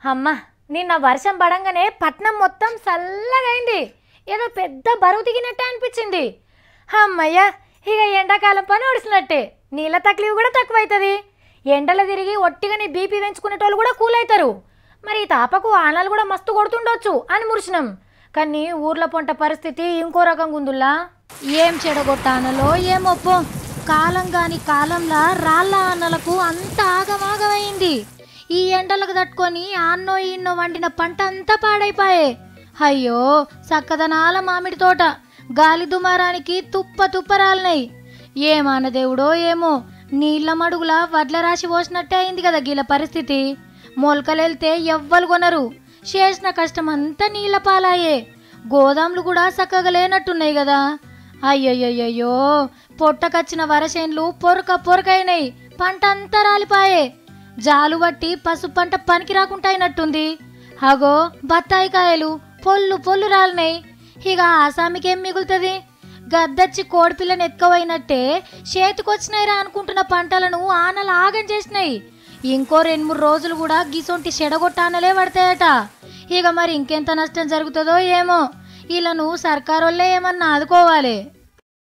అమ్మ నిన్న వర్షం పడంగానే పట్నం మొత్తం చల్లగైంది. ఏదో పెద్ద బరువు దిగినట్టే అనిపించింది. అమ్మయ్య, ఇక ఎండాకాలం పని ఒడిసినట్టే. నీళ్ళ తక్లీఫ్ కూడా తక్కువైతుంది. ఎండలు తిరిగి ఒట్టిగానే బీపీ పెంచుకునేటోళ్ళు కూడా కూల్ అవుతారు. మరి ఈ తాపకు ఆనాలు కూడా మస్తు కొడుతుండొచ్చు అని మురిసినాం. కానీ ఊర్ల పొంట పరిస్థితి ఇంకో రకంగా ఉందిలా. ఏం చెడగొట్టానలో ఏమొప్పో. కాలం కాని కాలంలా రాళ్ళ ఆనలకు అంత ఆగమాగమైంది. ఈ ఎండలకు తట్టుకొని ఆన్నో ఈన్నో వండిన పంట అంతా పాడైపాయే. అయ్యో చక్కదనాల మామిడి తోట గాలి దుమారానికి తుప్ప తుప్పరాలినాయి. ఏమాన దేవుడో ఏమో, నీళ్ల మడుగుల వడ్ల రాశి పోసినట్టే అయింది కదా గీల పరిస్థితి. మొలకలెళ్తే ఎవ్వరు కొనరు. చేసిన కష్టం అంతా నీళ్ల పాలాయే. గోదాములు కూడా చక్కగా లేనట్టున్నాయి కదా. అయ్యయ్యయ్యో, పొట్టకచ్చిన వరసేన్లు పొరకైనాయి. పంట అంతా రాలిపాయే. జాలు బట్టి పసుపు పంట పనికి రాకుండా అయినట్టుంది. అగో బత్తాయి కాయలు పొల్లు రాలినాయి. ఇక ఆసామికేం మిగులుతుంది? గద్దచ్చి కోడిపిల్లని ఎత్తుకోవైనట్టే చేతికొచ్చినాయిరా అనుకుంటున్న పంటలను ఆనలు ఆగం చేసినాయి. ఇంకో 2-3 రోజులు కూడా గిసొంటి చెడగొట్టానలే పడతాయట. ఇక మరి ఇంకెంత నష్టం జరుగుతుందో ఏమో. వీళ్ళను సర్కారోళ్ళే ఏమన్నా ఆదుకోవాలి.